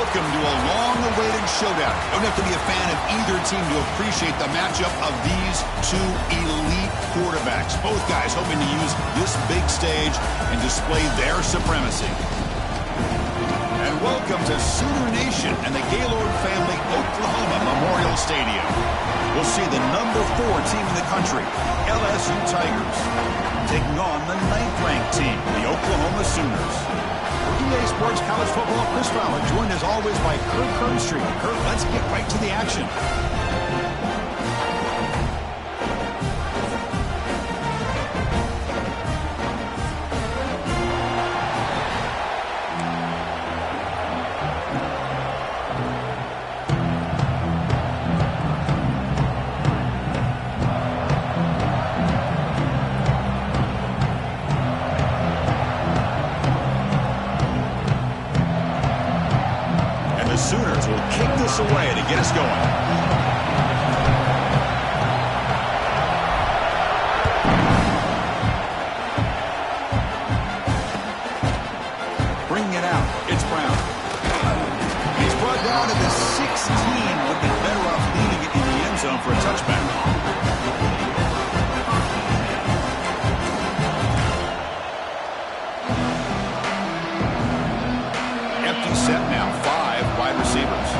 Welcome to a long-awaited showdown. Don't have to be a fan of either team to appreciate the matchup of these two elite quarterbacks. Both guys hoping to use this big stage and display their supremacy. And welcome to Sooner Nation and the Gaylord Family Oklahoma Memorial Stadium. We'll see the number 4 team in the country, LSU Tigers, taking on the 9th-ranked team, the Oklahoma Sooners. EA Sports College Football, Chris Fowler, joined as always by Kurt Kernstreet. Kurt, let's get right to the action. Sooners will kick this away to get us going. Bringing it out. It's Brown. He's brought down to the 16. Would be better off leaving it in the end zone for a touchback. Empty set now. 5 wide receivers.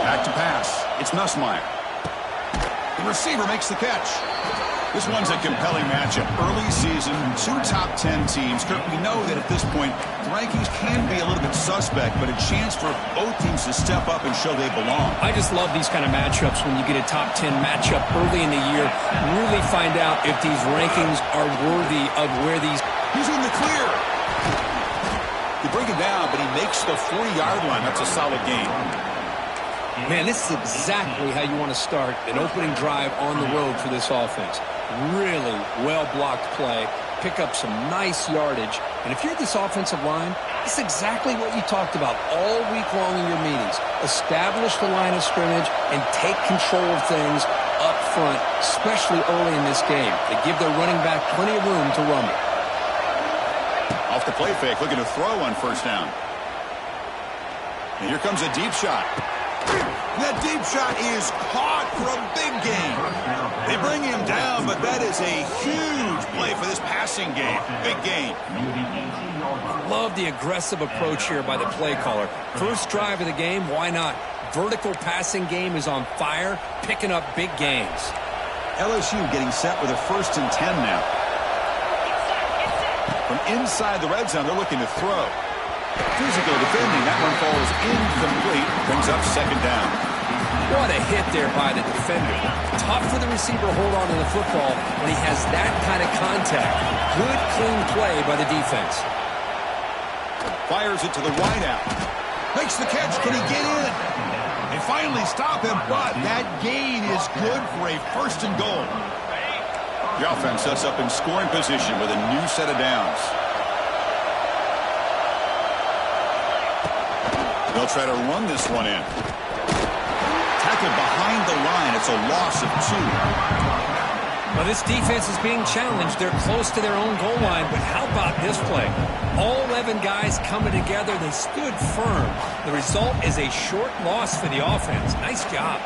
Back to pass. It's Nussmeier. The receiver makes the catch. This one's a compelling matchup. Early season, 2 top 10 teams. Kurt, we know that at this point, the rankings can be a little bit suspect, but a chance for both teams to step up and show they belong. I just love these kind of matchups when you get a top 10 matchup early in the year. Really find out if these rankings are worthy of where these... He's in the clear. They bring it down, but he makes the 40-yard line. That's a solid gain. Man, this is exactly how you want to start an opening drive on the road for this offense. Really well-blocked play, pick up some nice yardage, and if you're this offensive line, it's exactly what you talked about all week long in your meetings. Establish the line of scrimmage and take control of things up front, especially early in this game. They give their running back plenty of room to rumble. Off the play fake, looking to throw on first down. And here comes a deep shot. That deep shot is caught for a big gain. They bring him down, but that is a huge play for this passing game. Big gain. Love the aggressive approach here by the play caller. First drive of the game, why not? Vertical passing game is on fire, picking up big gains. LSU getting set with a 1st and 10 now. From inside the red zone, they're looking to throw. Physical defending. That one falls incomplete. Brings up 2nd down. What a hit there by the defender. Tough for the receiver to hold on to the football when he has that kind of contact. Good, clean play by the defense. Fires it to the wideout. Makes the catch. Can he get in? They finally stop him, but that gain is good for a 1st and goal. The offense sets up in scoring position with a new set of downs. They'll try to run this one in. Tackled behind the line. It's a loss of 2. Well, this defense is being challenged. They're close to their own goal line, but how about this play? All 11 guys coming together. They stood firm. The result is a short loss for the offense. Nice job.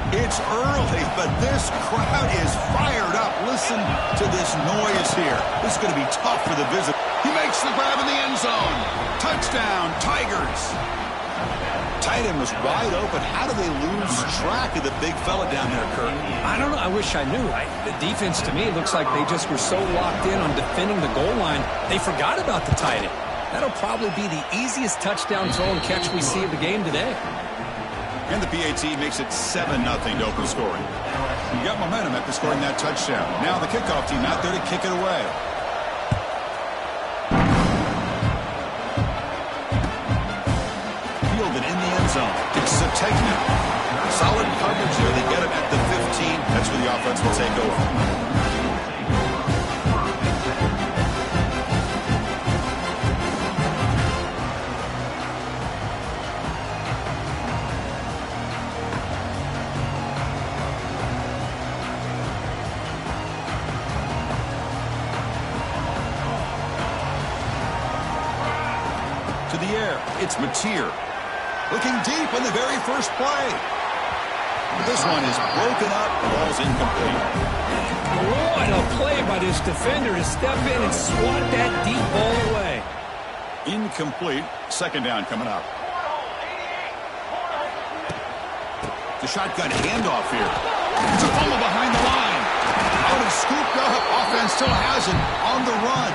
It's early, but this crowd is fired up. Listen to this noise here. This is going to be tough for the visitor. He makes the grab in the end zone. Touchdown, Tigers. Tight end was wide open. How do they lose track of the big fella down there, Kurt? I don't know. I wish I knew. The defense, to me, looks like they just were so locked in on defending the goal line, they forgot about the tight end. That'll probably be the easiest touchdown throw and catch we see of the game today. And the PAT makes it 7-0 to open scoring. You got momentum after scoring that touchdown. Now the kickoff team out there to kick it away. Fielded in the end zone. It's Sategna. Solid coverage here. They get him at the 15. That's where the offense will take over. to the air. It's Mateer. Looking deep in the very first play. This one is broken up. The ball's incomplete. What a play by this defender to step in and swat that deep ball away. Incomplete. Second down coming up. The shotgun handoff here. It's a fumble behind the line. Out and scooped up. Offense still has it on the run.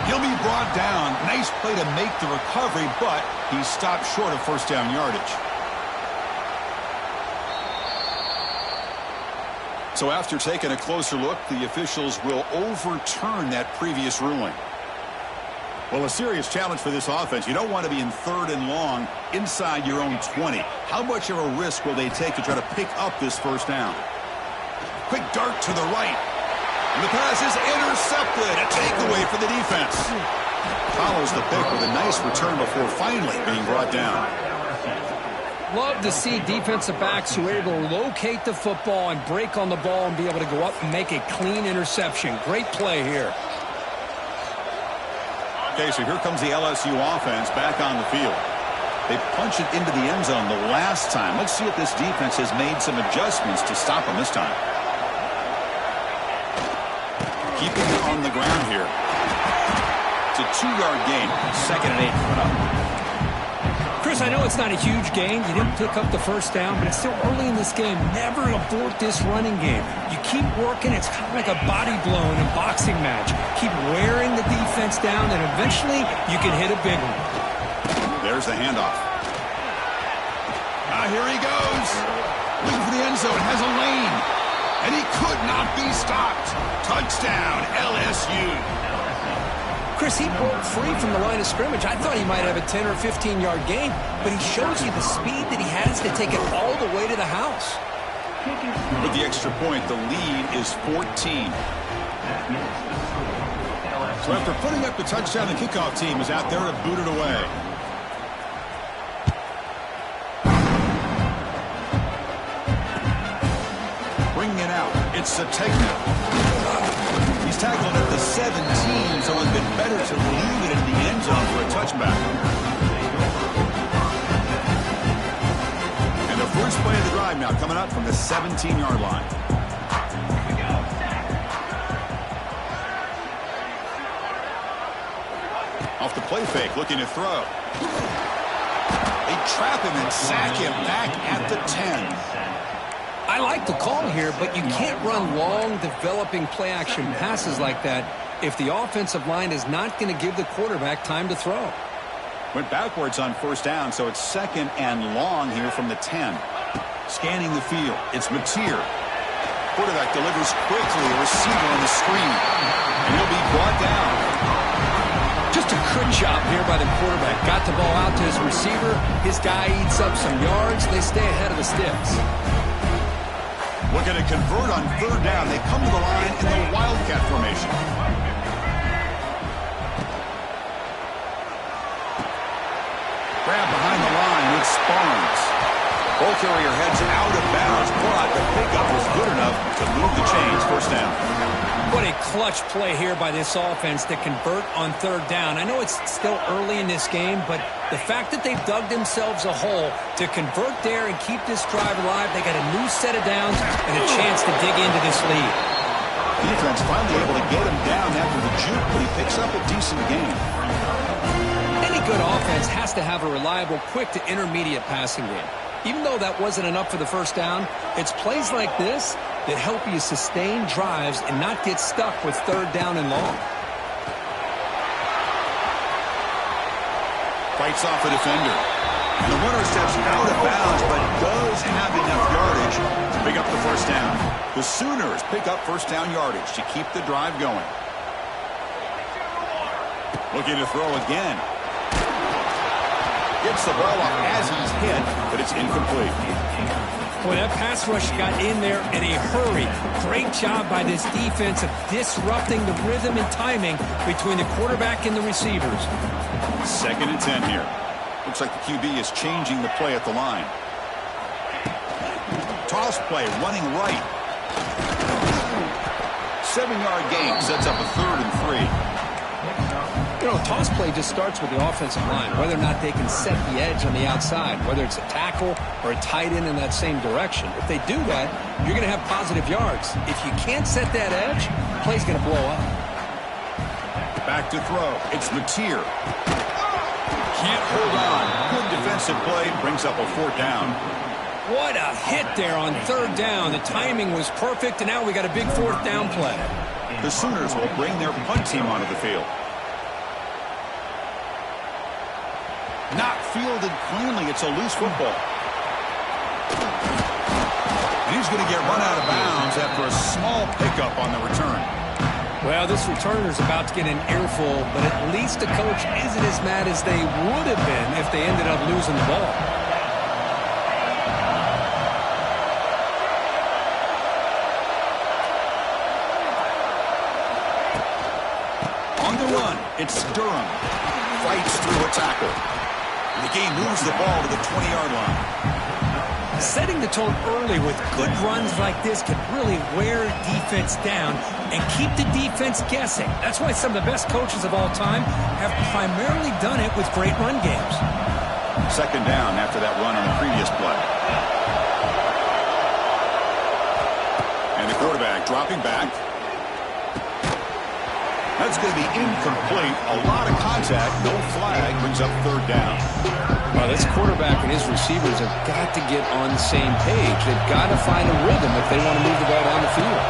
He'll be brought down. Nice play to make the recovery, but he stopped short of first down yardage. So after taking a closer look, the officials will overturn that previous ruling. Well, a serious challenge for this offense. You don't want to be in 3rd and long inside your own 20. How much of a risk will they take to try to pick up this first down? Quick dart to the right. And the pass is intercepted. A takeaway for the defense. Follows the pick with a nice return before finally being brought down. Love to see defensive backs who are able to locate the football and break on the ball and be able to go up and make a clean interception. Great play here. Okay, so here comes the LSU offense back on the field. They punched it into the end zone the last time. Let's see if this defense has made some adjustments to stop them this time. Keeping it on the ground here. It's a 2-yard gain. 2nd and 8 coming up. Chris, I know it's not a huge gain. You didn't pick up the first down, but it's still early in this game. Never abort this running game. You keep working. It's kind of like a body blow in a boxing match. Keep wearing the defense down, and eventually you can hit a big one. There's the handoff. Here he goes. Looking for the end zone. Has a lane. And he could not be stopped. Touchdown, LSU. Chris, he broke free from the line of scrimmage. I thought he might have a 10 or 15-yard gain, but he shows you the speed that he has to take it all the way to the house. With the extra point, the lead is 14. So after putting up the touchdown, the kickoff team is out there to boot it away. Bringing it out, it's Sategna. He's tackled at the 17, so it's been better to leave it in the end zone for a touchback. And the first play of the drive now coming up from the 17-yard line. Off the play fake, looking to throw. They trap him and sack him back at the 10. I like the call here, but you can't run long, developing play-action passes like that if the offensive line is not going to give the quarterback time to throw. Went backwards on first down, so it's 2nd and long here from the 10. Scanning the field, it's Mateer. Quarterback delivers quickly, a receiver on the screen, and he'll be brought down. Just a good job here by the quarterback. Got the ball out to his receiver. His guy eats up some yards. They stay ahead of the sticks. Looking to convert on 3rd down. They come to the line in the Wildcat formation. Grab behind the line with Sparns. Ball carrier heads out of bounds, but the pickup was good enough to move the chains. First down. What a clutch play here by this offense to convert on 3rd down. I know it's still early in this game, but the fact that they've dug themselves a hole to convert there and keep this drive alive, they got a new set of downs and a chance to dig into this lead. Defense finally able to get him down after the juke, but he picks up a decent gain. Any good offense has to have a reliable, quick to intermediate passing game. Even though that wasn't enough for the first down, it's plays like this that help you sustain drives and not get stuck with 3rd down and long. Fights off a defender. And the runner steps out of bounds, but does have enough yardage to pick up the first down. The Sooners pick up first down yardage to keep the drive going. Looking to throw again. Gets the ball off as he's hit, but it's incomplete. Boy, that pass rush got in there in a hurry. Great job by this defense of disrupting the rhythm and timing between the quarterback and the receivers. 2nd and 10 here. Looks like the QB is changing the play at the line. Toss play, running right. 7-yard gain sets up a 3rd and 3. You know, a toss play just starts with the offensive line, whether or not they can set the edge on the outside, whether it's a tackle or a tight end in that same direction. If they do that, you're going to have positive yards. If you can't set that edge, the play's going to blow up. Back to throw. It's Mateer. Can't hold on. Good defensive play. Brings up a 4th down. What a hit there on 3rd down. The timing was perfect, and now we got a big 4th down play. The Sooners will bring their punt team onto the field. Not fielded cleanly. It's a loose football. And he's going to get run out of bounds after a small pickup on the return. Well, this returner's about to get an earful, but at least the coach isn't as mad as they would have been if they ended up losing the ball. On the run, it's Durham. Fights through a tackle. The game moves the ball to the 20-yard line. Setting the tone early with good runs like this can really wear defense down and keep the defense guessing. That's why some of the best coaches of all time have primarily done it with great run games. 2nd down after that run on the previous play. And the quarterback dropping back. That's going to be incomplete. A lot of contact. No flag. Brings up 3rd down. Well, this quarterback and his receivers have got to get on the same page. They've got to find a rhythm if they want to move the ball down the field.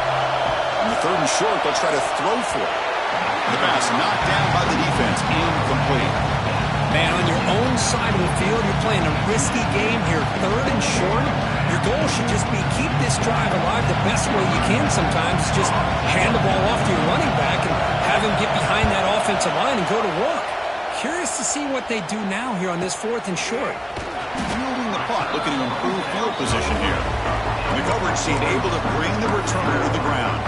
On the 3rd and short, they'll try to throw for it. The pass knocked down by the defense. Incomplete. Man, on your own side of the field, you're playing a risky game here. 3rd and short. Your goal should just be keep this drive alive the best way you can sometimes. Just hand the ball off to your running back and have him get behind that offensive line and go to work. Curious to see what they do now here on this 4th and short. Fielding the punt, looking to improve field position here. The coverage team able to bring the returner to the ground.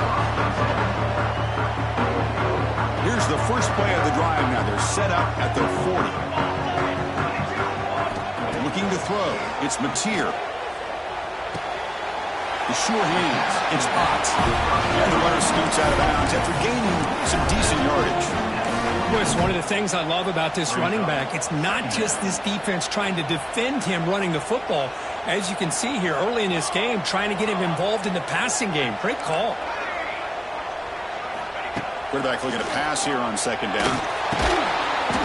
Here's the first play of the drive now. They're set up at their 40. Looking to throw. It's Mateer. The sure hands. It's Potts. And the runner scoots out of bounds after gaining some decent yardage. It's one of the things I love about this running back. It's not just this defense trying to defend him running the football. As you can see here early in this game, trying to get him involved in the passing game. Great call. Quarterback looking to pass here on 2nd down.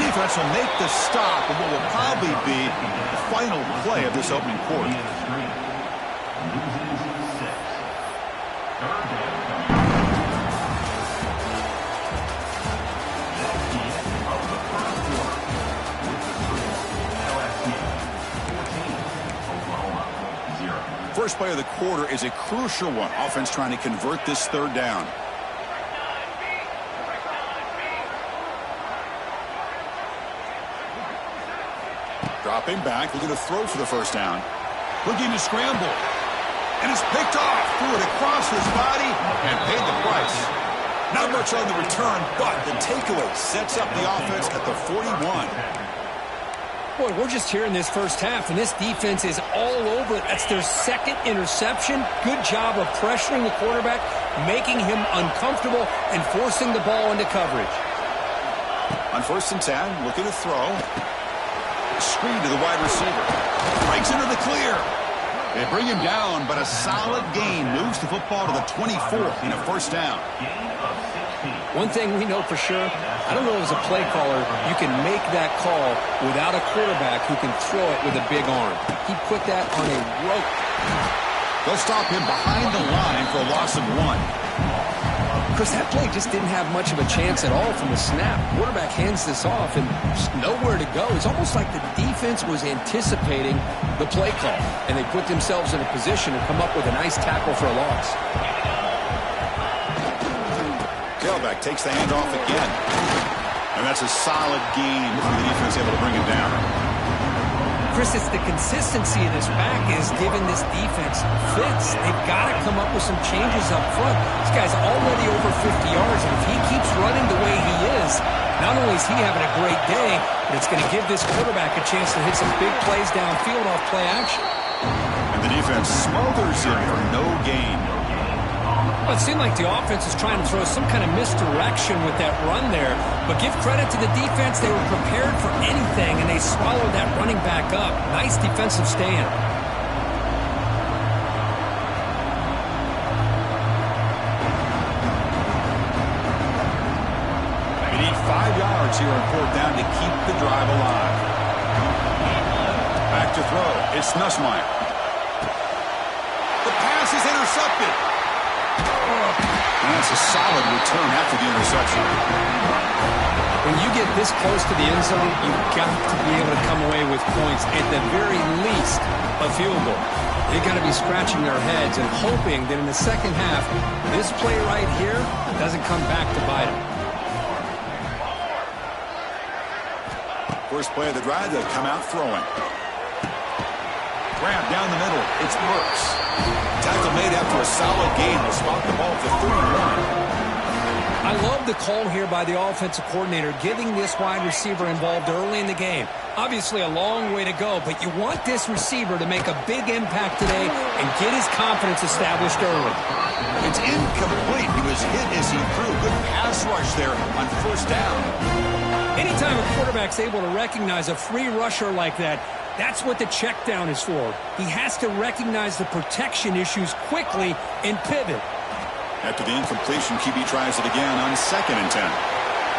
Defense will make the stop of what will probably be the final play of this opening quarter. First play of the quarter is a crucial one. Offense trying to convert this 3rd down. Dropping back, looking to throw for the 1st down. Looking to scramble. And it's picked off. Threw it across his body and paid the price. Not much on the return, but the takeaway sets up the offense at the 41. Boy, we're just here in this first half, and this defense is all over it. That's their 2nd interception. Good job of pressuring the quarterback, making him uncomfortable, and forcing the ball into coverage. On 1st and 10, looking to throw. Screen to the wide receiver. Breaks into the clear. They bring him down, but a solid gain moves the football to the 24 in a 1st down. One thing we know for sure, I don't know as a play caller, you can make that call without a quarterback who can throw it with a big arm. He put that on a rope. They'll stop him behind the line for a loss of 1. Chris, that play just didn't have much of a chance at all from the snap. Quarterback hands this off and just nowhere to go. It's almost like the defense was anticipating the play call, and they put themselves in a position to come up with a nice tackle for a loss. Tailback takes the handoff again. And that's a solid gain for the defense able to bring him down. Chris, it's the consistency of this back is giving this defense fits. They've got to come up with some changes up front. This guy's already over 50 yards, and if he keeps running the way he is, not only is he having a great day, but it's going to give this quarterback a chance to hit some big plays downfield off play action. And the defense smothers him for no gain. Well, it seemed like the offense is trying to throw some kind of misdirection with that run there. But give credit to the defense. They were prepared for anything, and they swallowed that running back up. Nice defensive stand. They need 5 yards here on 4th down to keep the drive alive. Back to throw. It's Nussmeier. The pass is intercepted. And that's a solid return after the interception. When you get this close to the end zone, you've got to be able to come away with points, at the very least, a field goal. They've got to be scratching their heads and hoping that in the second half, this play right here doesn't come back to bite them. First play of the drive, they'll come out throwing. Grab down the middle. It's Brooks. Tackle made after a solid gain. Will spot the ball for 31. I love the call here by the offensive coordinator, getting this wide receiver involved early in the game. Obviously a long way to go, but you want this receiver to make a big impact today and get his confidence established early. It's incomplete. He was hit as he threw. Good pass rush there on 1st down. Anytime a quarterback's able to recognize a free rusher like that, that's what the check down is for. He has to recognize the protection issues quickly and pivot. After the incompletion, QB tries it again on 2nd and 10.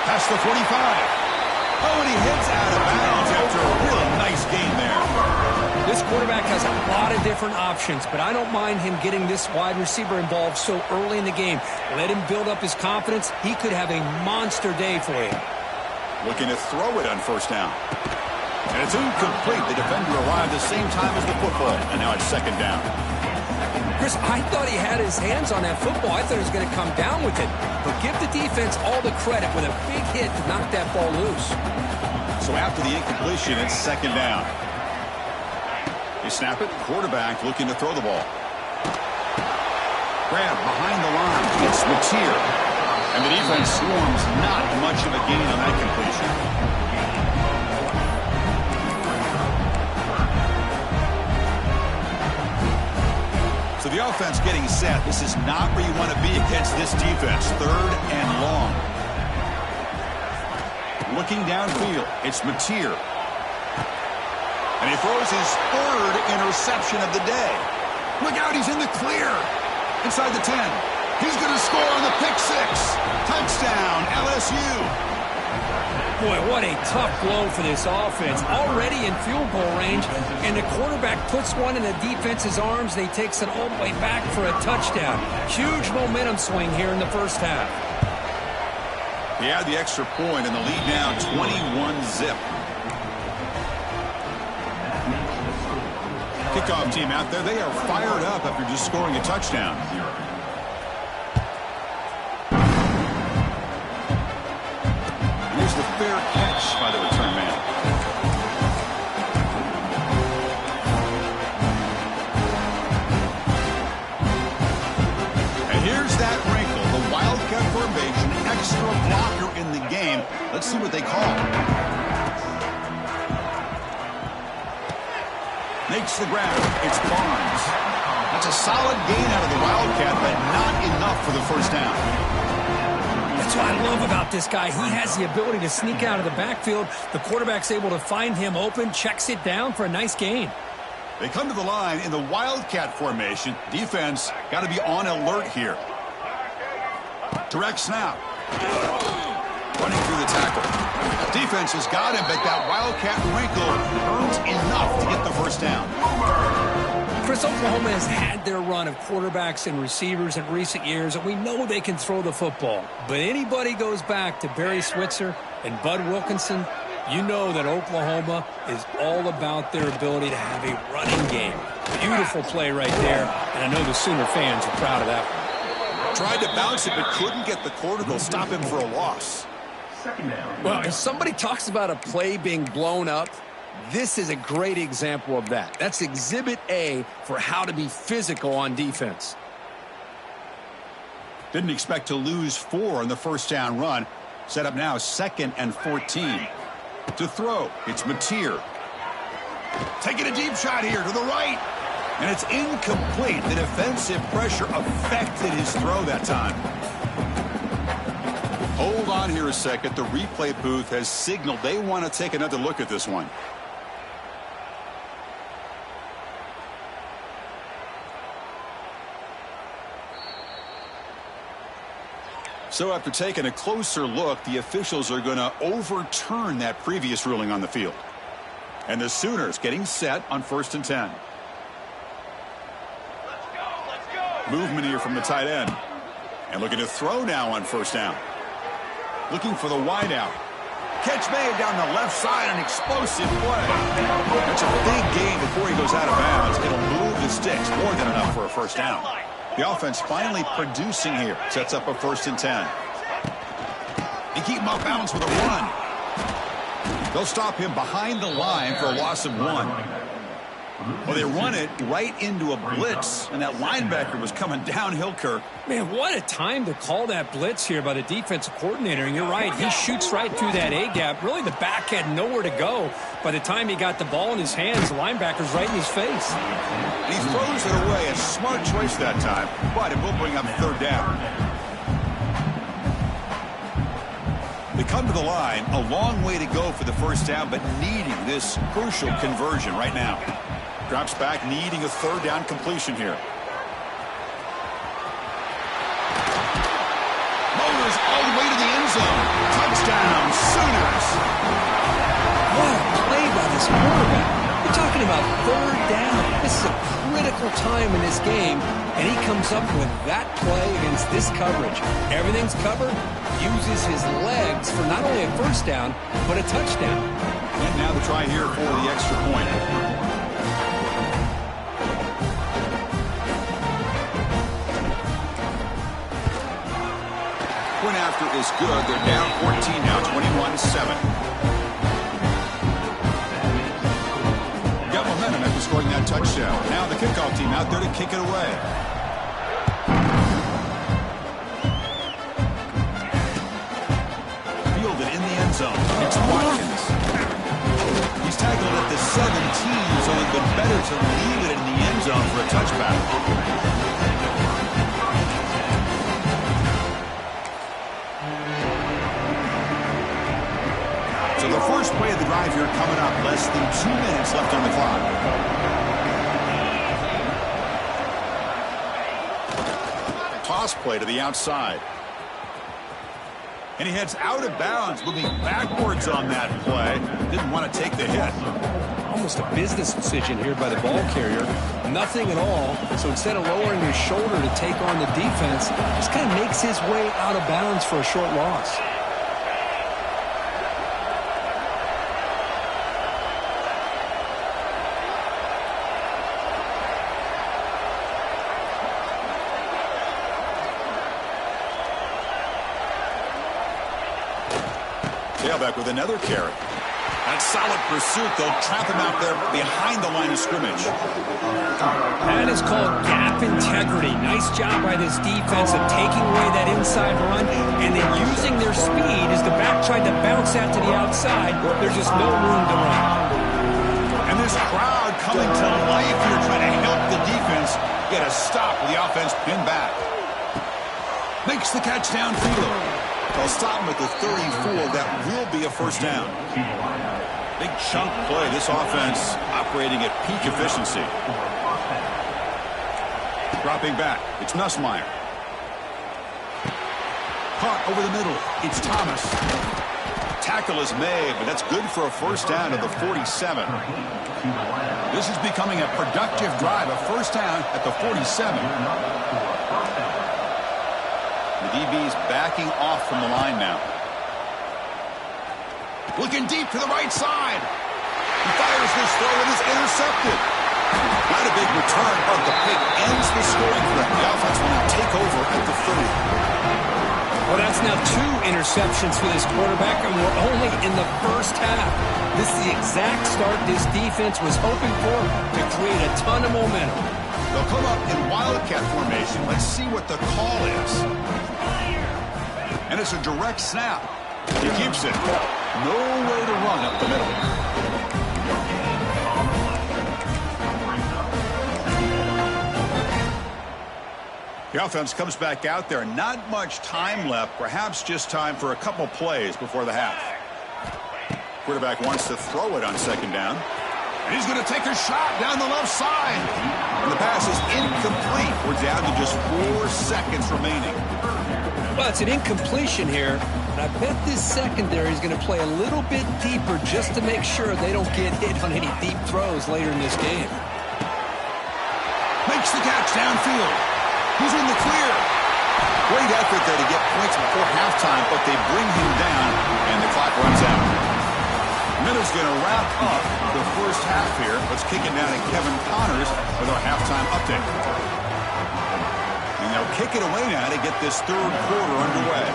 Past the 45. Oh, and he hits out of bounds after a really nice gain there. This quarterback has a lot of different options, but I don't mind him getting this wide receiver involved so early in the game. Let him build up his confidence. He could have a monster day for you. Looking to throw it on 1st down. And it's incomplete. The defender arrived the same time as the football. And now it's 2nd down. Chris, I thought he had his hands on that football. I thought he was going to come down with it. But give the defense all the credit with a big hit to knock that ball loose. So after the incompletion, it's 2nd down. They snap it. Quarterback looking to throw the ball. Grab behind the line. It's Mateer. And the defense swarms. Not much of a gain on that completion. So the offense getting set. This is not where you want to be against this defense. 3rd and long. Looking downfield. It's Mateer. And he throws his 3rd interception of the day. Look out, he's in the clear. Inside the 10. He's going to score on the pick 6. Touchdown, LSU. Boy, what a tough blow for this offense. Already in field goal range, and the quarterback puts one in the defense's arms, and he takes it all the way back for a touchdown. Huge momentum swing here in the 1st half. He had the extra point, and the lead now 21-zip. Kickoff team out there, they are fired up after just scoring a touchdown. Here's the fair catch by the return man. And here's that wrinkle, the Wildcat formation, extra blocker in the game. Let's see what they call. Makes the grab. It's Barnes. That's a solid gain out of the Wildcat, but not enough for the 1st down. That's what I love about this guy. He has the ability to sneak out of the backfield. The quarterback's able to find him open, checks it down for a nice gain. They come to the line in the Wildcat formation. Defense got to be on alert here. Direct snap. Running through the tackle. Defense has got him, but that Wildcat wrinkle earns enough to get the 1st down. Chris, Oklahoma has had their run of quarterbacks and receivers in recent years, and we know they can throw the football. But anybody goes back to Barry Switzer and Bud Wilkinson, you know that Oklahoma is all about their ability to have a running game. Beautiful play right there, and I know the Sooner fans are proud of that one. Tried to bounce it, but couldn't get the cortical. Stop him for a loss. Well, if somebody talks about a play being blown up, this is a great example of that. That's Exhibit A for how to be physical on defense. Didn't expect to lose 4 on the 1st down run. Set up now 2nd and 14. To throw, it's Mateer. Taking a deep shot here to the right. And it's incomplete. The defensive pressure affected his throw that time. Hold on here a second. The replay booth has signaled they want to take another look at this one. So after taking a closer look, the officials are going to overturn that previous ruling on the field. And the Sooners getting set on 1st and 10. Let's go. Movement here from the tight end. And looking to throw now on 1st down. Looking for the wideout. Catch made down the left side, an explosive play. That's a big gain before he goes out of bounds. It'll move the sticks, more than enough for a 1st down. The offense finally producing here. Sets up a 1st and 10. They keep him off balance with a run. They'll stop him behind the line for a loss of 1. Well, they run it right into a blitz, and that linebacker was coming downhill, Kirk. Man, what a time to call that blitz here by the defensive coordinator. And you're right, he shoots right through that A-gap. Really, the back had nowhere to go. By the time he got the ball in his hands, the linebacker's right in his face. And he throws it away. A smart choice that time, but it will bring up 3rd down. They come to the line, a long way to go for the 1st down, but needing this crucial conversion right now. Drops back, needing a 3rd down completion here. Motors all the way to the end zone. Touchdown, Sooners. What a play by this quarterback. You're talking about 3rd down. This is a critical time in this game, and he comes up with that play against this coverage. Everything's covered, uses his legs for not only a 1st down, but a touchdown. And now the try here for the extra point. Point after is good. They're down 14 now, 21-7. Got momentum after scoring that touchdown. Now the kickoff team out there to kick it away. Fielded in the end zone. It's Watkins. He's tackled at the 17, so it's been better to leave it in the end zone for a touchback. So the first play of the drive here coming up. Less than 2 minutes left on the clock. Toss play to the outside. And he heads out of bounds, moving backwards on that play. Didn't want to take the hit. Almost a business decision here by the ball carrier. Nothing at all. So instead of lowering his shoulder to take on the defense, just kind of makes his way out of bounds for a short loss. Tailback with another carry. That solid pursuit. They'll trap him out there behind the line of scrimmage. That is called gap integrity. Nice job by this defense of taking away that inside run and then using their speed as the back tried to bounce out to the outside. There's just no room to run. And this crowd coming to life here trying to help the defense get a stop with the offense pinned back. Makes the catch downfield. They'll stop him at the 34. That will be a 1st down. Big chunk play. This offense operating at peak efficiency. Dropping back. It's Nussmeier. Caught over the middle. It's Thomas. Tackle is made, but that's good for a 1st down to the 47. This is becoming a productive drive. A 1st down at the 47. The DB's backing off from the line now. Looking deep to the right side. He fires this throw and is intercepted. Not a big return, but the pick ends the scoring threat. The offense will now take over at the 30. Well, that's now 2 interceptions for this quarterback, and we're only in the 1st half. This is the exact start this defense was hoping for to create a ton of momentum. They'll come up in Wildcat formation. Let's see what the call is. And it's a direct snap. He keeps it. No way to run up the middle. The offense comes back out there. Not much time left. Perhaps just time for a couple plays before the half. Quarterback wants to throw it on second down. And he's going to take a shot down the left side. And the pass is incomplete. We're down to just 4 seconds remaining. Well, it's an incompletion here. And I bet this secondary is going to play a little bit deeper just to make sure they don't get hit on any deep throws later in this game. Makes the catch downfield. He's in the clear. Great effort there to get points before halftime, but they bring him down, and the clock runs out. Minutes going to wrap up the first half here. Let's kick it down to Kevin Connors with our halftime update. And they'll kick it away now to get this third quarter underway.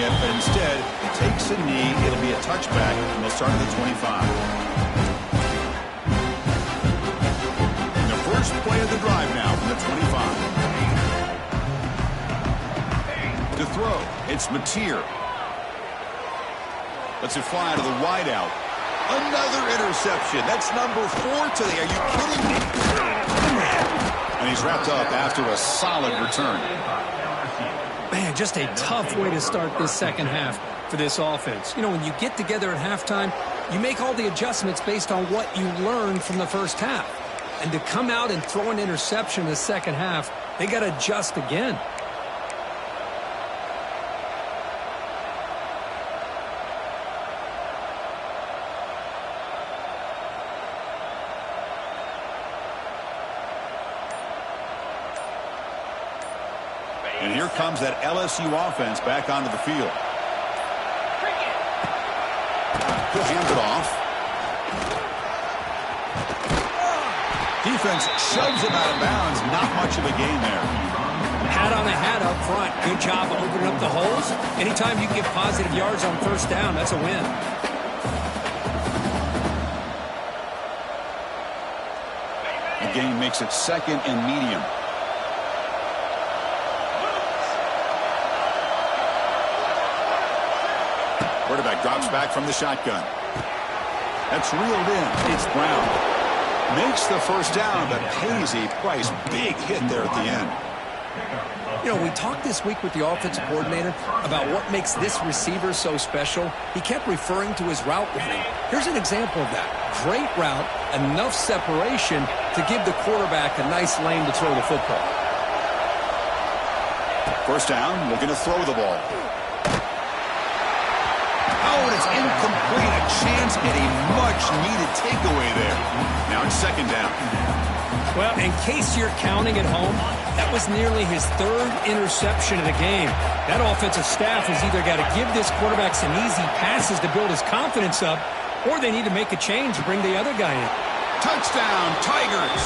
But instead, takes a knee. It'll be a touchback, and they'll start at the 25. And the first play of the drive now from the 25. To throw, it's Mateer. Lets it fly out of the wideout. Another interception. That's number 4 today. Are you kidding me? And he's wrapped up after a solid return. Man, just a tough way to start this second half for this offense. You know, when you get together at halftime, you make all the adjustments based on what you learned from the first half. And to come out and throw an interception in the second half, they got to adjust again. And here comes that LSU offense back onto the field. Hands it off. Defense shoves him out of bounds. Not much of a gain there. Hat on a hat up front. Good job of opening up the holes. Anytime you get positive yards on first down, that's a win. The game makes it second and medium. Quarterback drops back from the shotgun. That's reeled in. It's Brown. Makes the first down, but pays a price. Big hit there at the end. You know, we talked this week with the offensive coordinator about what makes this receiver so special. He kept referring to his route running. Here's an example of that. Great route, enough separation to give the quarterback a nice lane to throw the football. First down, looking to throw the ball. Oh, and it's incomplete. A chance at a much-needed takeaway there. Now it's second down. Well, in case you're counting at home, that was nearly his 3rd interception of the game. That offensive staff has either got to give this quarterback some easy passes to build his confidence up, or they need to make a change and bring the other guy in. Touchdown, Tigers.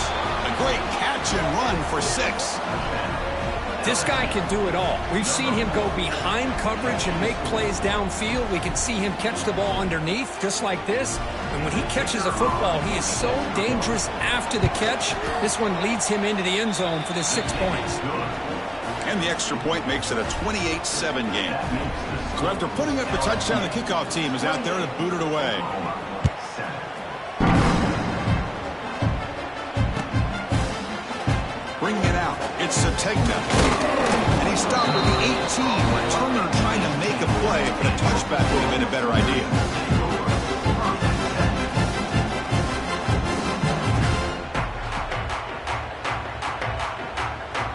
A great catch and run for 6. This guy can do it all. We've seen him go behind coverage and make plays downfield. We can see him catch the ball underneath, just like this. And when he catches a football, he is so dangerous after the catch. This one leads him into the end zone for the 6 points. And the extra point makes it a 28-7 game. So after putting up the touchdown, the kickoff team is out there to boot it away. Bringing it out, it's Sategna. And he stopped at the 18. Returner trying to make a play, but a touchback would have been a better idea.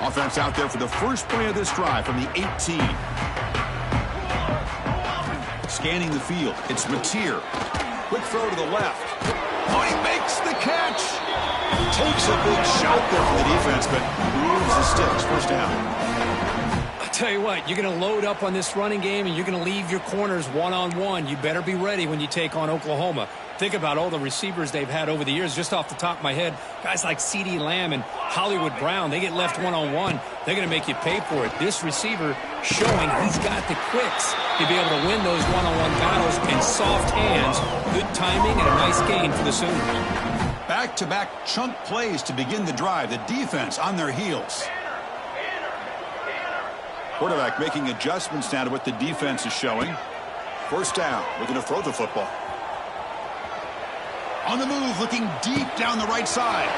Offense out there for the first play of this drive from the 18. Scanning the field, it's Mateer. Quick throw to the left. Oh, he makes the catch. Takes a big shot there for the defense, but moves the sticks. First down. I tell you what, you're going to load up on this running game, and you're going to leave your corners one-on-one. You better be ready when you take on Oklahoma. Think about all the receivers they've had over the years. Just off the top of my head, guys like C.D. Lamb and Hollywood Brown, they get left one-on-one. They're going to make you pay for it. This receiver showing he's got the quicks to be able to win those one-on-one battles in soft hands. Good timing and a nice gain for the Sooners. Back-to-back chunk plays to begin the drive. The defense on their heels. Quarterback making adjustments now to what the defense is showing. First down, looking to throw the football. On the move, looking deep down the right side.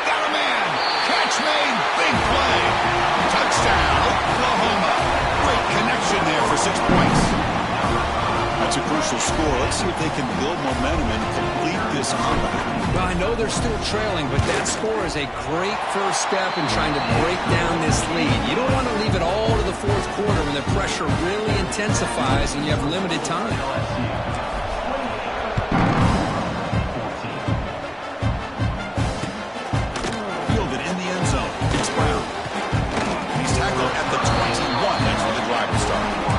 Got a man. Catch made. Big play. Touchdown, Oklahoma. Great connection there for 6 points. That's a crucial score. Let's see if they can build momentum and complete this comeback. Well, I know they're still trailing, but that score is a great first step in trying to break down this lead. You don't want to leave it all to the fourth quarter when the pressure really intensifies and you have limited time. Fielded in the end zone. It's Brown. He's tackled at the 21. That's where the drive will start.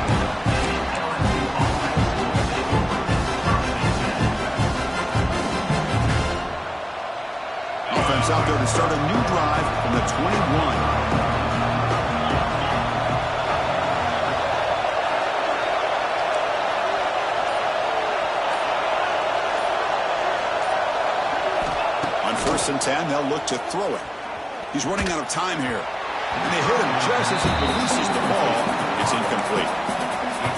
Out there to start a new drive from the 21. On 1st and 10, they'll look to throw it. He's running out of time here. And they hit him just as he releases the ball. It's incomplete.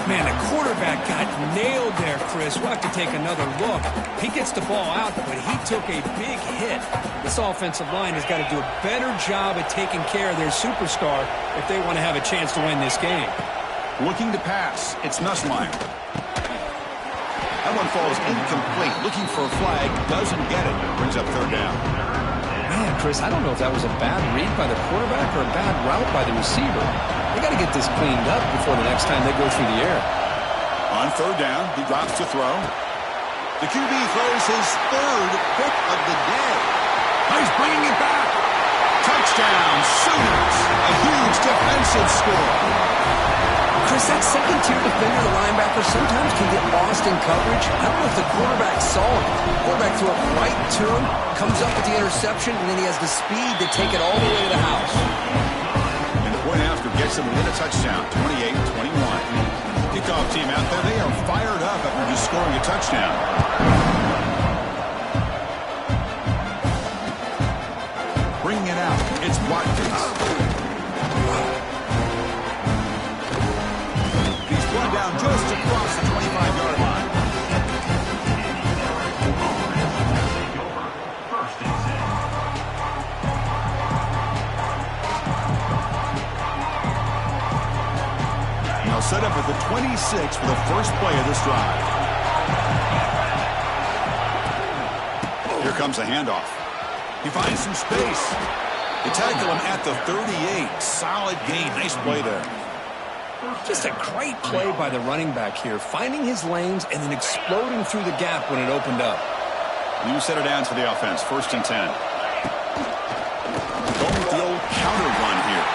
Man, the quarterback got nailed there, Chris. We'll have to take another look. He gets the ball out, but he took a big hit. This offensive line has got to do a better job at taking care of their superstar if they want to have a chance to win this game. Looking to pass. It's Nussmeier. That one falls incomplete. Looking for a flag. Doesn't get it. Brings up 3rd down. Man, Chris, I don't know if that was a bad read by the quarterback or a bad route by the receiver. They got to get this cleaned up before the next time they go through the air. On 3rd down, he drops to throw. The QB throws his 3rd pick of the day. He's bringing it back. Touchdown, Sooners. A huge defensive score. Chris, that second-tier defender, the linebacker, sometimes can get lost in coverage. I don't know if the quarterback saw it. The quarterback threw it right to him, comes up with the interception, and then he has the speed to take it all the way to the house. And the point after gets him within a touchdown, 28-21. Kickoff team out there, they are fired up after just scoring a touchdown. Bringing it out, it's Watkins. He's run down just across the 25-yard line. Now set up at the 26 for the first play of this drive. Here comes a handoff. He finds some space. They tackle him at the 38. Solid gain. Nice play there. Just a great play by the running back here, finding his lanes and then exploding through the gap when it opened up. New set of downs for the offense. 1st and 10. Going with the old counter run here.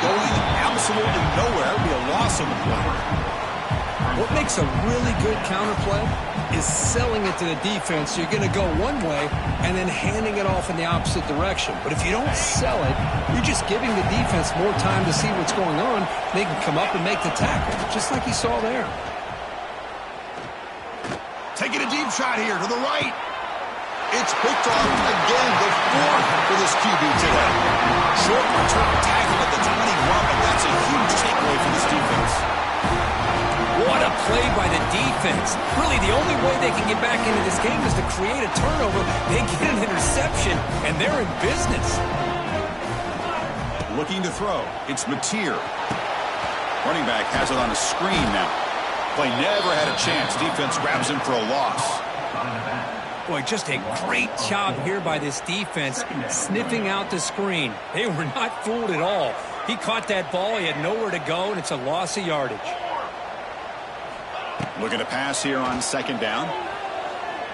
Going absolutely nowhere. It would be a loss of the play. What makes a really good counter play is selling it to the defense. You're going to go one way and then handing it off in the opposite direction. But if you don't sell it, you're just giving the defense more time to see what's going on. They can come up and make the tackle, just like you saw there. Taking a deep shot here to the right. It's picked off again, the 4th for this QB today. Short return tackle at the 21, but that's a huge takeaway for this defense. What a play by the defense. Really, the only way they can get back into this game is to create a turnover. They get an interception, and they're in business. Looking to throw. It's Mateer. Running back has it on a screen now. Play never had a chance. Defense grabs him for a loss. Boy, just a great job here by this defense, sniffing out the screen. They were not fooled at all. He caught that ball. He had nowhere to go, and it's a loss of yardage. Looking to pass here on 2nd down.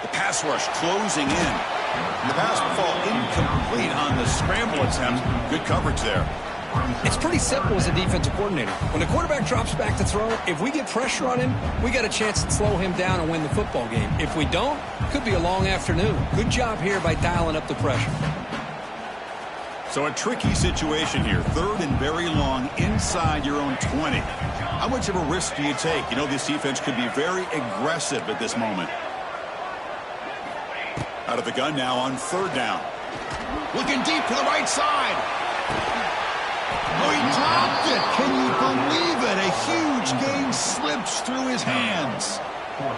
The pass rush closing in. The pass will fall incomplete on the scramble attempt. Good coverage there. It's pretty simple as a defensive coordinator. When the quarterback drops back to throw, if we get pressure on him, we got a chance to slow him down and win the football game. If we don't, it could be a long afternoon. Good job here by dialing up the pressure. So a tricky situation here. 3rd and very long inside your own 20. How much of a risk do you take? You know this defense could be very aggressive at this moment. Out of the gun now on 3rd down. Looking deep to the right side. Oh, he dropped it. Can you believe huge gain slips through his hands.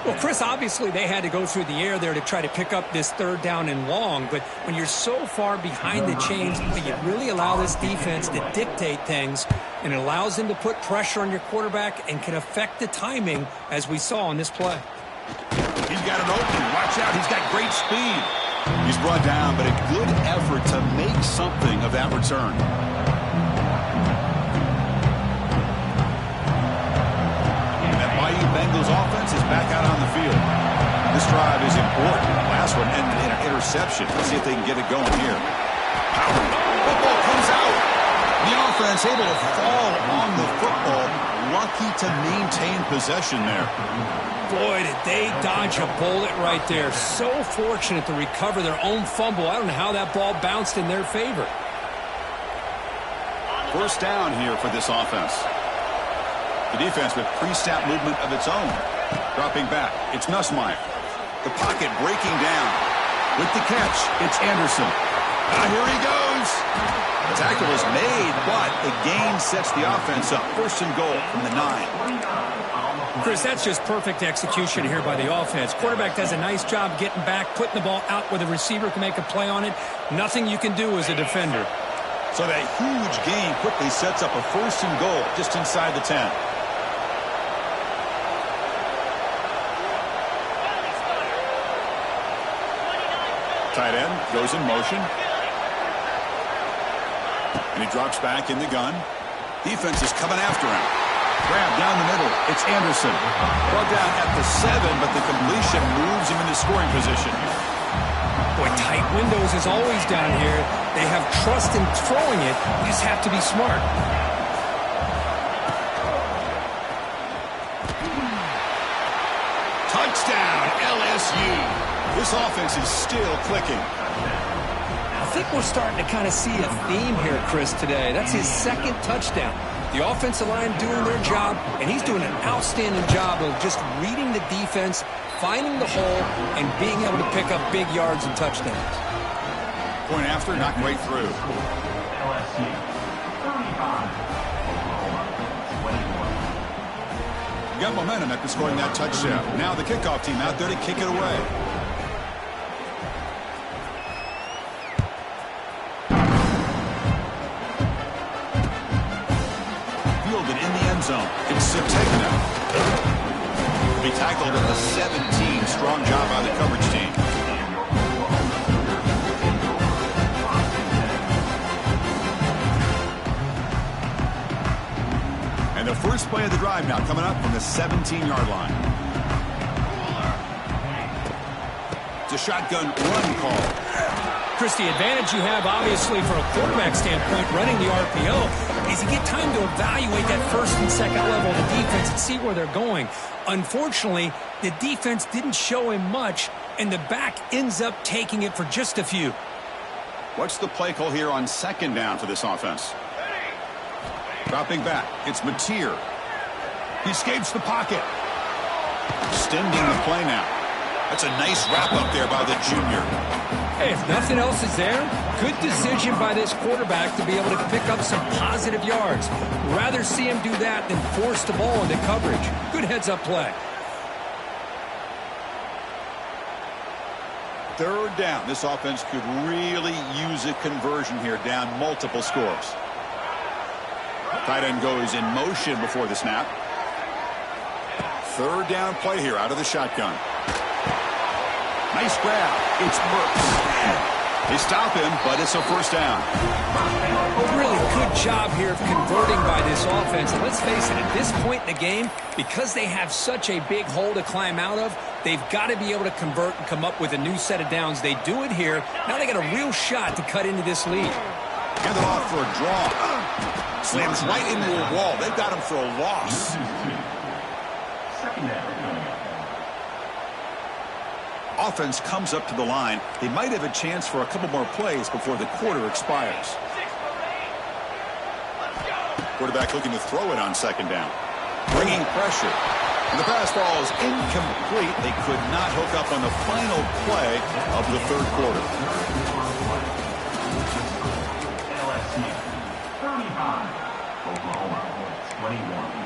Well, Chris, obviously they had to go through the air there to try to pick up this third down and long, but when you're so far behind the chains, you really allow this defense to dictate things, and it allows them to put pressure on your quarterback and can affect the timing, as we saw on this play. He's got an opening. Watch out. He's got great speed. He's brought down, but a good effort to make something of that return. Bengals offense is back out on the field. This drive is important. Last one ended in an interception. Let's see if they can get it going here. Football comes out. The offense able to fall on the football. Lucky to maintain possession there. Boy, did they dodge a bullet right there. So fortunate to recover their own fumble. I don't know how that ball bounced in their favor. First down here for this offense. The defense with pre-snap movement of its own. Dropping back, it's Nussmeier. The pocket breaking down. With the catch, it's Anderson. Here he goes. The tackle is made, but the gain sets the offense up. First and goal from the 9. Chris, that's just perfect execution here by the offense. Quarterback does a nice job getting back, putting the ball out where the receiver can make a play on it. Nothing you can do as a defender. So that huge gain quickly sets up a first and goal just inside the 10. Tight end goes in motion. And he drops back in the gun. Defense is coming after him. Grab down the middle. It's Anderson. Brought down at the 7, but the completion moves him into scoring position. Boy, tight windows is always down here. They have trust in throwing it. You just have to be smart. Touchdown, LSU. This offense is still clicking. I think we're starting to kind of see a theme here, Chris, today. That's his second touchdown. The offensive line doing their job, and he's doing an outstanding job of just reading the defense, finding the hole, and being able to pick up big yards and touchdowns. Point after, not quite through. Got momentum after scoring that touchdown. Now the kickoff team out there to kick it away. Zone. It's Sategna. He tackled at the 17. Strong job by the coverage team. And the first play of the drive now coming up from the 17-yard line. It's a shotgun run call. Chris, the advantage you have, obviously, from a quarterback standpoint, running the RPO, is you get time to evaluate that first and second level of the defense and see where they're going. Unfortunately, the defense didn't show him much, and the back ends up taking it for just a few. What's the play call here on second down for this offense? Dropping back, it's Mateer. He escapes the pocket. Extending the play now. That's a nice wrap up there by the junior. Hey, if nothing else is there, good decision by this quarterback to be able to pick up some positive yards. Rather see him do that than force the ball into coverage. Good heads-up play. Third down. This offense could really use a conversion here, down multiple scores. Tight end goes in motion before the snap. Third down play here out of the shotgun. Nice grab. It's Burks. They stop him, but it's a first down. Really good job here of converting by this offense. And let's face it, at this point in the game, because they have such a big hole to climb out of, they've got to be able to convert and come up with a new set of downs. They do it here. Now they got a real shot to cut into this lead. Hand it off for a draw. Slams right into a wall. They've got him for a loss. Offense comes up to the line. They might have a chance for a couple more plays before the quarter expires. Quarterback looking to throw it on second down. Bringing pressure. And the pass ball is incomplete. They could not hook up on the final play of the third quarter. LSU 35, Oklahoma 21.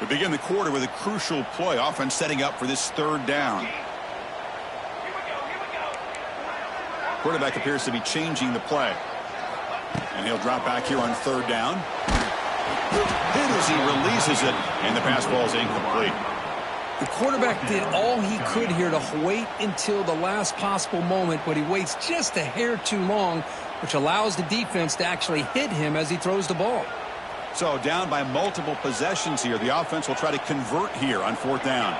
We begin the quarter with a crucial play. Offense setting up for this third down. Quarterback appears to be changing the play. And he'll drop back here on third down. Hit as he releases it, and the pass ball is incomplete. The quarterback did all he could here to wait until the last possible moment, but he waits just a hair too long, which allows the defense to actually hit him as he throws the ball. So down by multiple possessions here. The offense will try to convert here on fourth down.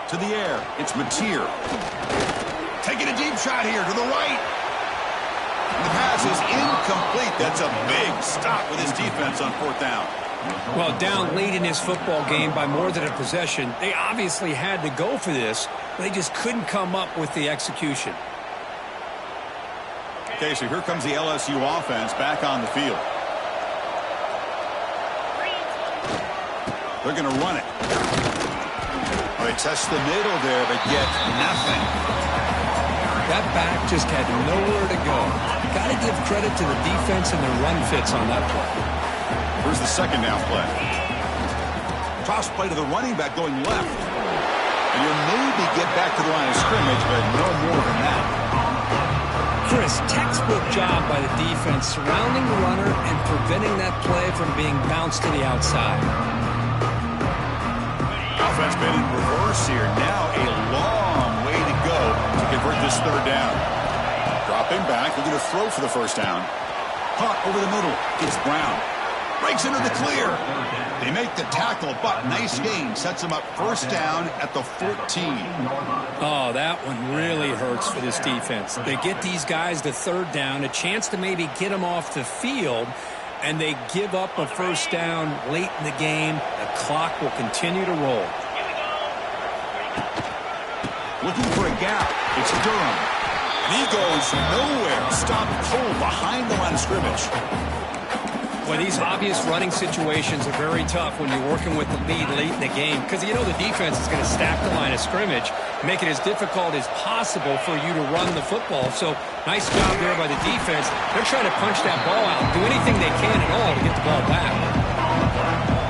To the air. It's Mateer. Taking a deep shot here to the right. And the pass is incomplete. That's a big stop with his defense on fourth down. Well, down late in his football game by more than a possession, they obviously had to go for this. They just couldn't come up with the execution. Okay, so here comes the LSU offense back on the field. They're going to run it. They test the middle there, but get nothing. That back just had nowhere to go. Got to give credit to the defense and their run fits on that play. Here's the second down play. Toss play to the running back going left. And you'll maybe get back to the line of scrimmage, but no more than that. Chris, textbook job by the defense surrounding the runner and preventing that play from being bounced to the outside. Offense been in reverse here. Now a long way to go to convert this third down. Dropping back, they're going to throw for the first down. Caught over the middle. It's Brown. Breaks into the clear. They make the tackle, but nice gain. Sets them up first down at the 14. Oh, that one really hurts for this defense. They get these guys to third down, a chance to maybe get them off the field, and they give up a first down late in the game. The clock will continue to roll. Looking for a gap. It's Durham. And he goes nowhere. Stopped cold behind the line of scrimmage. Well, these obvious running situations are very tough when you're working with the lead late in the game because you know the defense is going to stack the line of scrimmage, make it as difficult as possible for you to run the football. So nice job there by the defense. They're trying to punch that ball out, do anything they can at all to get the ball back.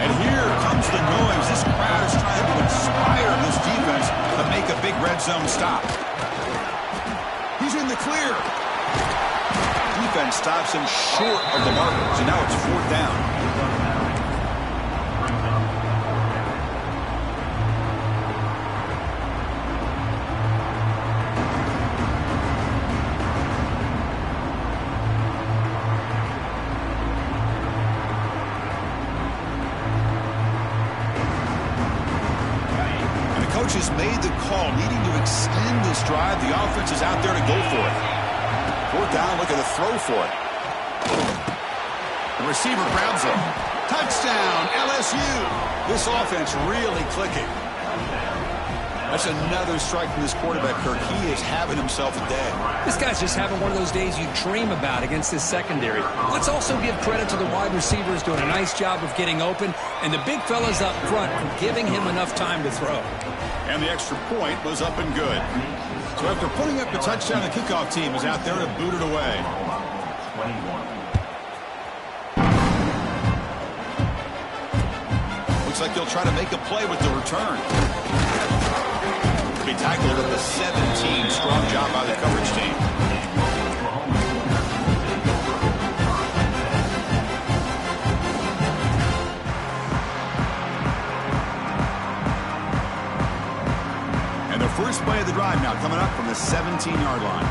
And here comes the noise. This crowd is trying to inspire this defense to make a big red zone stop. He's in the clear. Defense stops him short of the marker. So now it's fourth down. And the coach has made the call, needing to extend this drive. The offense is out there to go for it. Fourth down, look at the throw for it. The receiver grabs it. Touchdown, LSU. This offense really clicking. That's another strike from this quarterback, Kirk. He is having himself a day. This guy's just having one of those days you dream about against this secondary. Let's also give credit to the wide receivers doing a nice job of getting open, and the big fellas up front for giving him enough time to throw. And the extra point was up and good. So after putting up the touchdown, the kickoff team is out there to boot it away. Looks like they'll try to make a play with the return. Be tackled at the 17. Strong job by the coverage team. And the first play of the drive now coming up from the 17-yard line.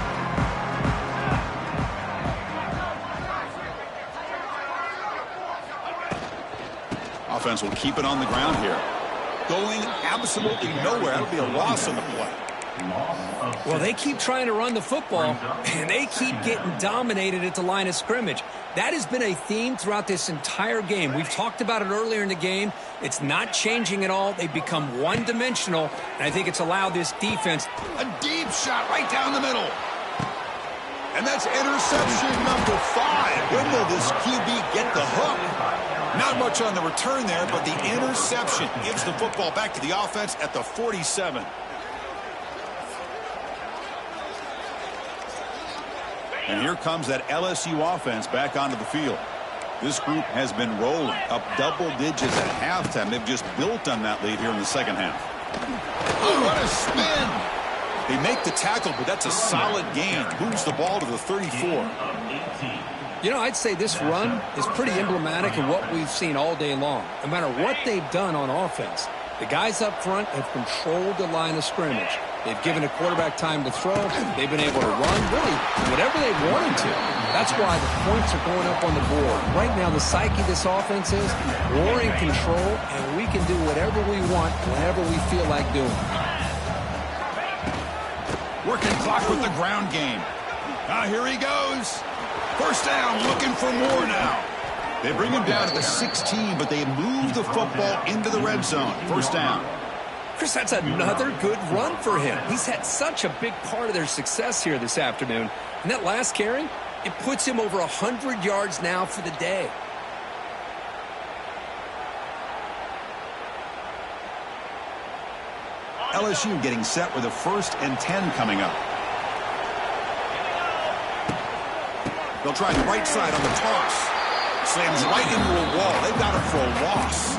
Offense will keep it on the ground here. Going absolutely nowhere. That'll be a loss on the play. Well, they keep trying to run the football, and they keep getting dominated at the line of scrimmage. That has been a theme throughout this entire game. We've talked about it earlier in the game. It's not changing at all. They've become one-dimensional, and I think it's allowed this defense. A deep shot right down the middle. And that's interception number 5. When will this QB get the hook? Not much on the return there, but the interception gives the football back to the offense at the 47. And here comes that LSU offense back onto the field. This group has been rolling up double digits at halftime. They've just built on that lead here in the second half. Oh, what a spin! They make the tackle, but that's a solid gain. Moves the ball to the 34. You know, I'd say this run is pretty emblematic of what we've seen all day long. No matter what they've done on offense, the guys up front have controlled the line of scrimmage. They've given a quarterback time to throw. They've been able to run, really, whatever they wanted to. That's why the points are going up on the board. Right now, the psyche of this offense is we're in control, and we can do whatever we want whenever we feel like doing it. Working clock with the ground game. Now here he goes. First down, looking for more now. They bring him down to the 16, but they move the football into the red zone. First down. Chris, that's another good run for him. He's had such a big part of their success here this afternoon. And that last carry, it puts him over 100 yards now for the day. LSU getting set with a 1st and 10 coming up. They'll try the right side on the toss. Slams right into a wall. They've got him for a loss.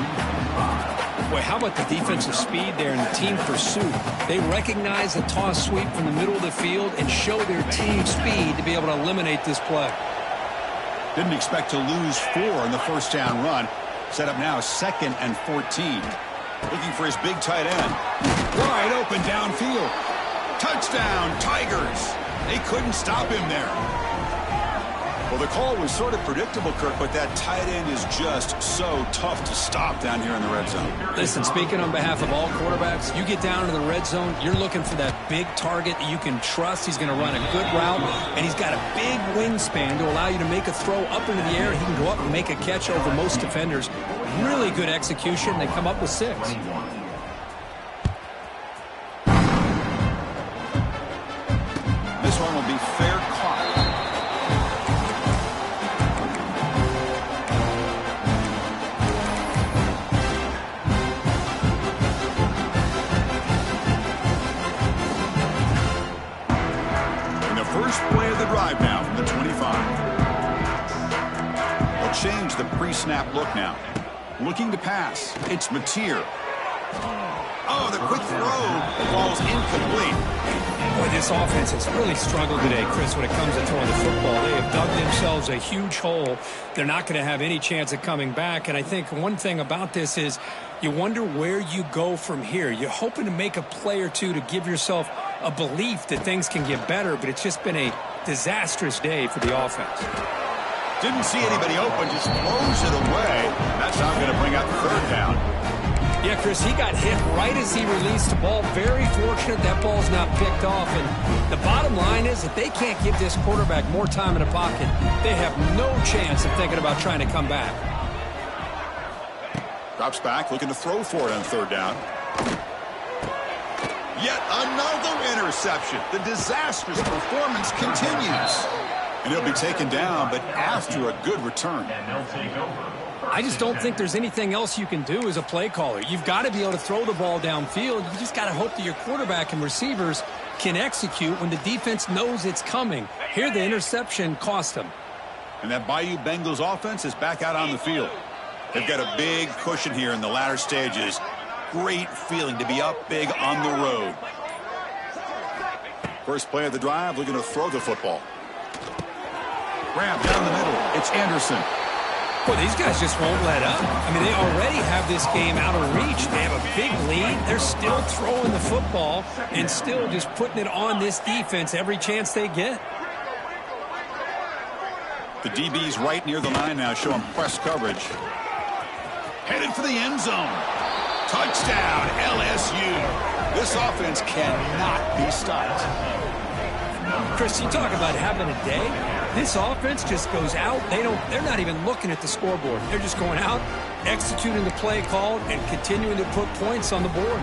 Boy, how about the defensive speed there in the team pursuit? They recognize the toss sweep from the middle of the field and show their team speed to be able to eliminate this play. Didn't expect to lose 4 in the first down run. Set up now 2nd and 14. Looking for his big tight end. Wide open downfield. Touchdown, Tigers. They couldn't stop him there. Well, the call was sort of predictable, Kirk, but that tight end is just so tough to stop down here in the red zone. Listen, speaking on behalf of all quarterbacks, you get down to the red zone, you're looking for that big target that you can trust. He's going to run a good route, and he's got a big wingspan to allow you to make a throw up into the air. He can go up and make a catch over most defenders. Really good execution. They come up with 6. This one will be fair caught. First play of the drive now from the 25. They'll change the pre-snap look now. Looking to pass. It's Mateer. Oh, the quick throw falls incomplete. Boy, this offense has really struggled today, Chris, when it comes to throwing the football. They have dug themselves a huge hole. They're not going to have any chance of coming back. And I think one thing about this is you wonder where you go from here. You're hoping to make a play or two to give yourself a belief that things can get better, but it's just been a disastrous day for the offense. Didn't see anybody open, just throws it away. That's not going to bring out the 3rd down. Yeah, Chris, he got hit right as he released the ball. Very fortunate that ball's not picked off. And the bottom line is that they can't give this quarterback more time in the pocket. They have no chance of thinking about trying to come back. Drops back, looking to throw for it on 3rd down. Yet another interception. The disastrous performance continues. And he'll be taken down, but after a good return. I just don't think there's anything else you can do as a play caller. You've got to be able to throw the ball downfield. You just got to hope that your quarterback and receivers can execute when the defense knows it's coming. Here, the interception cost them. And that Bayou Bengals offense is back out on the field. They've got a big cushion here in the latter stages. Great feeling to be up big on the road. First play of the drive, looking to throw the football. Grab down the middle. It's Anderson. Boy, these guys just won't let up. I mean, they already have this game out of reach. They have a big lead. They're still throwing the football and still just putting it on this defense every chance they get. The DB's right near the line now, showing press coverage. Headed for the end zone. Touchdown, LSU. This offense cannot be stopped. Chris, you talk about having a day. This offense just goes out. They're not even looking at the scoreboard. They're just going out, executing the play called, and continuing to put points on the board.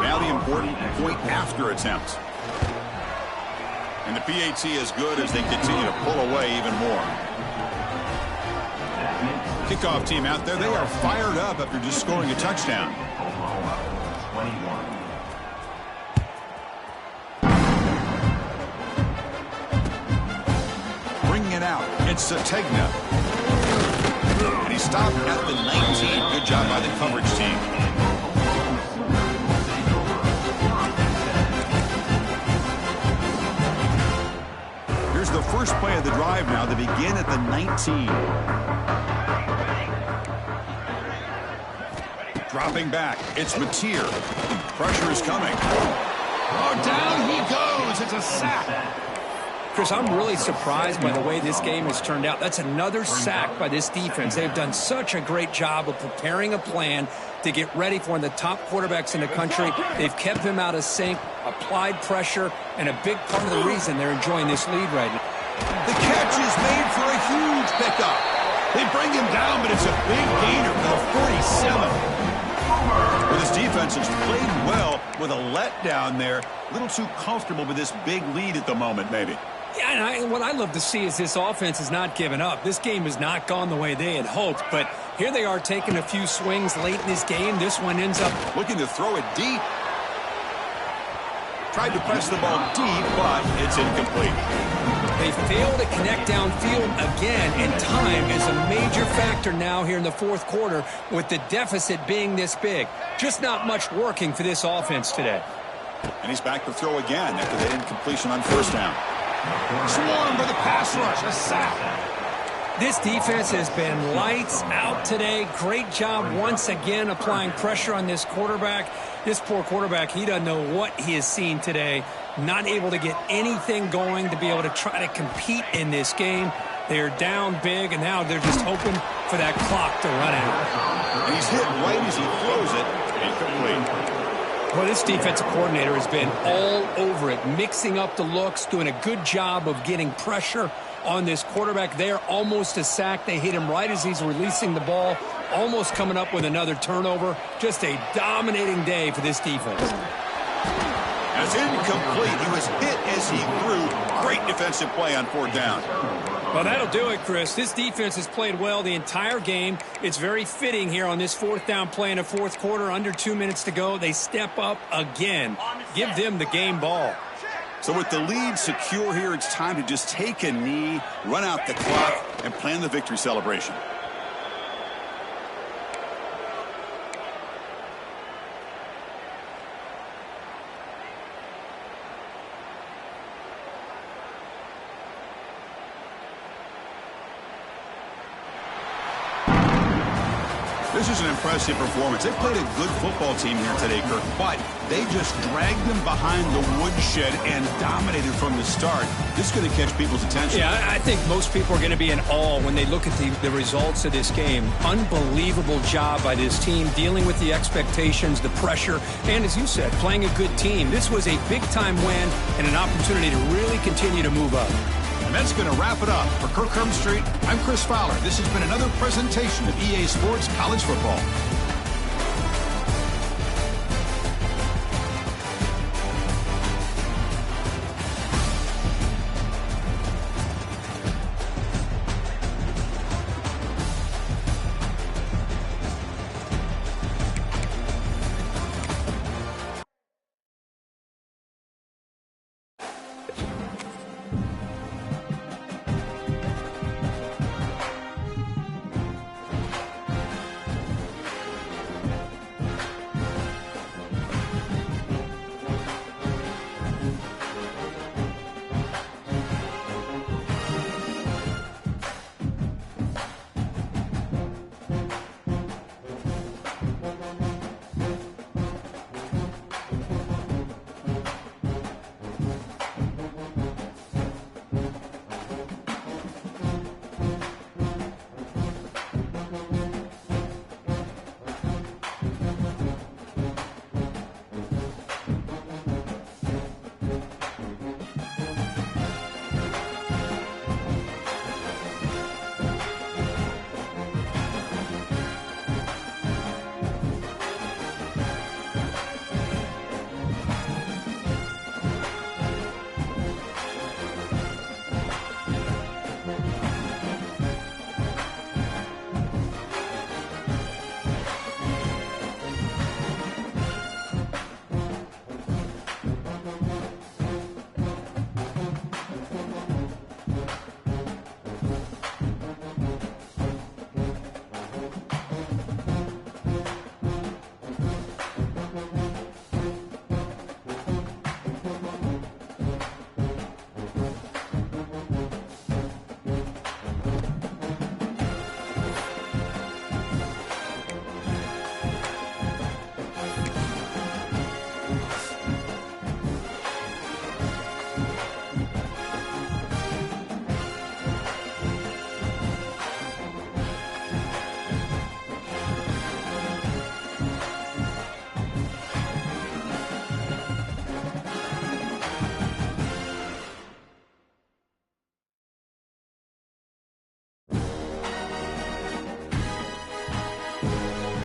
Now the important point after attempt. And the PAT is good as they continue to pull away even more. Kickoff team out there, they are fired up after just scoring a touchdown. Bringing it out, it's Sategna. And he stopped at the 19. Good job by the coverage team. Here's the first play of the drive now. They begin at the 19. Dropping back. It's Mateer. Pressure is coming. Oh, down he goes. It's a sack. Chris, I'm really surprised by the way this game has turned out. That's another sack by this defense. They've done such a great job of preparing a plan to get ready for one of the top quarterbacks in the country. They've kept him out of sync, applied pressure, and a big part of the reason they're enjoying this lead right now. The catch is made for a huge pickup. They bring him down, but it's a big gainer for the 47. Well, this defense has played well with a letdown there. A little too comfortable with this big lead at the moment, maybe. Yeah, and what I love to see is this offense has not given up. This game has not gone the way they had hoped, but here they are taking a few swings late in this game. This one ends up looking to throw it deep. Tried to press the ball deep, but it's incomplete. They fail to connect downfield again, and time is a major factor now here in the fourth quarter with the deficit being this big. Just not much working for this offense today. And he's back to throw again after that incompletion on first down. Swarmed by the pass rush, a sack. This defense has been lights out today. Great job once again applying pressure on this quarterback. This poor quarterback, he doesn't know what he has seen today. Not able to get anything going to be able to try to compete in this game. They're down big, and now they're just hoping for that clock to run out. And he's hit right as he throws it. Incomplete. Well, this defensive coordinator has been all over it, mixing up the looks, doing a good job of getting pressure on this quarterback there. Almost a sack. They hit him right as he's releasing the ball, almost coming up with another turnover. Just a dominating day for this defense. That's incomplete. He was hit as he threw. Great defensive play on fourth down. Well, that'll do it, Chris. This defense has played well the entire game. It's very fitting here on this fourth down play in the fourth quarter. Under 2 minutes to go, they step up again. Give them the game ball. So with the lead secure here, it's time to just take a knee, run out the clock, and plan the victory celebration. This is an impressive performance. They played a good football team here today, Kirk, but they just dragged them behind the woodshed and dominated from the start. This is going to catch people's attention. Yeah, I think most people are going to be in awe when they look at the results of this game. Unbelievable job by this team, dealing with the expectations, the pressure, and as you said, playing a good team. This was a big-time win and an opportunity to really continue to move up. And that's going to wrap it up. For Kirk Street, I'm Chris Fowler. This has been another presentation of EA Sports College Football.